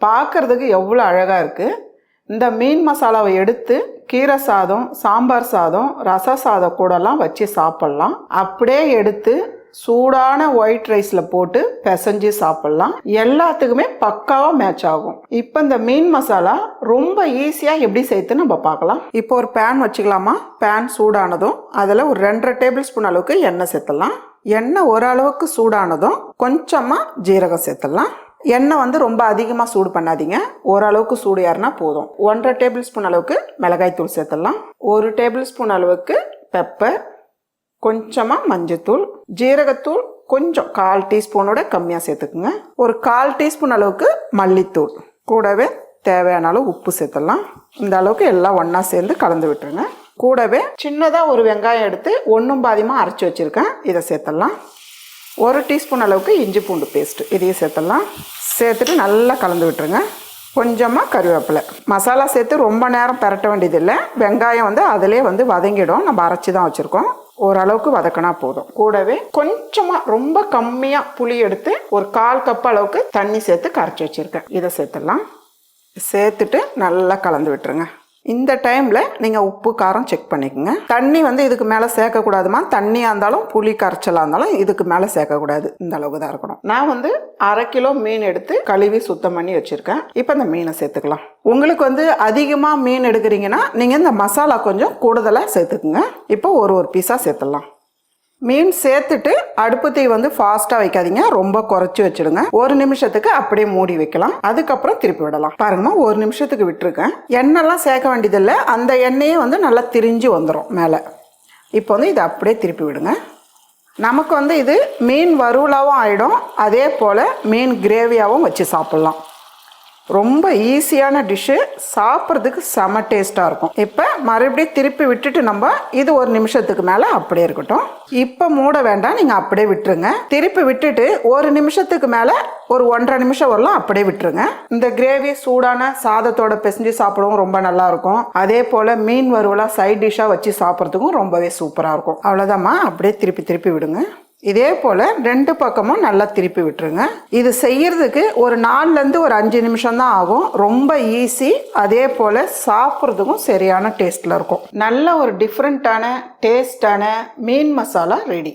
பார்க்கறதுக்கு எவ்வளோ அழகாக இருக்குது. இந்த மீன் மசாலாவை எடுத்து கீரை சாதம், சாம்பார் சாதம், ரச சாதம் கூடலாம் வச்சு சாப்பிட்லாம். அப்படியே எடுத்து சூடான ஒயிட் ரைஸில் போட்டு பிசைஞ்சு சாப்பிட்லாம். எல்லாத்துக்குமே பக்காவாக மேட்ச் ஆகும். இப்போ இந்த மீன் மசாலா ரொம்ப ஈஸியாக எப்படி சேர்த்து நம்ம பார்க்கலாம். இப்போ ஒரு பேன் வச்சுக்கலாமா. பேன் சூடானதும் அதில் ஒரு 2.5 டேபிள் ஸ்பூன் அளவுக்கு எண்ணெய் சேர்த்துடலாம். எண்ணெய் ஓரளவுக்கு சூடானதும் கொஞ்சமாக ஜீரகம் சேர்த்துடலாம். எண்ணெய் வந்து ரொம்ப அதிகமாக சூடு பண்ணாதீங்க, ஓரளவுக்கு சூடு ஏறினா போதும். 1.5 டேபிள் ஸ்பூன் அளவுக்கு மிளகாய் தூள் சேர்த்துடலாம். 1 டேபிள் ஸ்பூன் அளவுக்கு பெப்பர், கொஞ்சமாக மஞ்சத்தூள், ஜீரகத்தூள் கொஞ்சம் 1/4 டீஸ்பூனோட கம்மியாக சேர்த்துக்குங்க. ஒரு 1/4 டீஸ்பூன் அளவுக்கு மல்லித்தூள், கூடவே தேவையான அளவு உப்பு சேர்த்துடலாம். இந்த அளவுக்கு எல்லாம் ஒன்றா சேர்ந்து கலந்து விட்டுருங்க. கூடவே சின்னதாக ஒரு வெங்காயம் எடுத்து 1 பாதியமாக அரைச்சி வச்சுருக்கேன், இதை சேர்த்துடலாம். 1 டீஸ்பூன் அளவுக்கு இஞ்சி பூண்டு பேஸ்ட்டு, இதையும் சேர்த்துடலாம். சேர்த்துட்டு நல்லா கலந்து விட்டுருங்க. கொஞ்சமாக கருவேப்பிலை. மசாலா சேர்த்து ரொம்ப நேரம் பரட்ட வேண்டியதில்லை. வெங்காயம் வந்து அதிலே வந்து வதங்கிடும். நம்ம அரைச்சி தான் வச்சுருக்கோம். ஓரளவுக்கு வதக்கினா போதும். கூடவே கொஞ்சமாக ரொம்ப கம்மியாக புளி எடுத்து ஒரு 1/4 கப் அளவுக்கு தண்ணி சேர்த்து கரைச்சி வச்சுருக்கேன், இதை சேர்த்துடலாம். சேர்த்துட்டு நல்லா கலந்து விட்டுருங்க. இந்த டைமில் நீங்கள் உப்பு காரம் செக் பண்ணிக்கோங்க. தண்ணி வந்து இதுக்கு மேலே சேர்க்கக்கூடாதுமா. தண்ணியாக இருந்தாலும் புளி கரைச்சலாக இருந்தாலும் இதுக்கு மேலே சேர்க்கக்கூடாது. இந்த அளவுக்கு தான் இருக்கணும். நான் வந்து 1/2 கிலோ மீன் எடுத்து கழுவி சுத்தம் பண்ணி வச்சுருக்கேன். இப்போ இந்த மீனை சேர்த்துக்கலாம். உங்களுக்கு வந்து அதிகமாக மீன் எடுக்கிறீங்கன்னா நீங்கள் இந்த மசாலா கொஞ்சம் கூடுதலாக சேர்த்துக்குங்க. இப்போ ஒரு பீஸாக சேர்த்துடலாம். மீன் சேர்த்துட்டு அடுப்பு தீ வந்து ஃபாஸ்ட்டாக வைக்காதீங்க, ரொம்ப குறைச்சி வச்சுடுங்க. 1 நிமிஷத்துக்கு அப்படியே மூடி வைக்கலாம். அதுக்கப்புறம் திருப்பி விடலாம். பாருங்கம்மா, 1 நிமிஷத்துக்கு விட்டுருக்கேன். எண்ணெய்லாம் சேர்க்க வேண்டியதில்லை, அந்த எண்ணெயே வந்து நல்லா திரிஞ்சு வந்துடும் மேலே. இப்போ வந்து இதை அப்படியே திருப்பி விடுங்க. நமக்கு வந்து இது மீன் வறுவலாகவும் ஆகிடும், அதே போல் மீன் கிரேவியாகவும் வச்சு சாப்பிட்லாம். ரொம்ப ஈஸியான டிஷ்ஷு, சாப்பிட்றதுக்கு செம டேஸ்ட்டாக இருக்கும். இப்போ மறுபடியும் திருப்பி விட்டுட்டு நம்ம இது 1 நிமிஷத்துக்கு மேலே அப்படியே இருக்கட்டும். இப்போ மூட வேண்டாம், நீங்கள் அப்படியே விட்டுருங்க. திருப்பி விட்டுட்டு 1 நிமிஷத்துக்கு மேலே ஒரு 1.5 நிமிஷம் வரலாம் அப்படியே விட்டுருங்க. இந்த கிரேவி சூடான சாதத்தோட பிசைஞ்சு சாப்பிடவும் ரொம்ப நல்லா இருக்கும். அதே போல் மீன் வறுவலாக சைட் டிஷ்ஷாக வச்சு சாப்பிட்றதுக்கும் ரொம்பவே சூப்பராக இருக்கும். அவ்வளோதாம்மா, அப்படியே திருப்பி விடுங்க. இதே போல் 2 பக்கமும் நல்லா திருப்பி விட்டுருங்க. இது செய்யறதுக்கு ஒரு 4லேருந்து ஒரு 5 நிமிஷம் தான் ஆகும். ரொம்ப ஈஸி, அதே போல் சாப்பிட்றதுக்கும் சரியான டேஸ்ட்டில் இருக்கும். நல்ல ஒரு டிஃப்ரெண்ட்டான டேஸ்டான மீன் மசாலா ரெடி.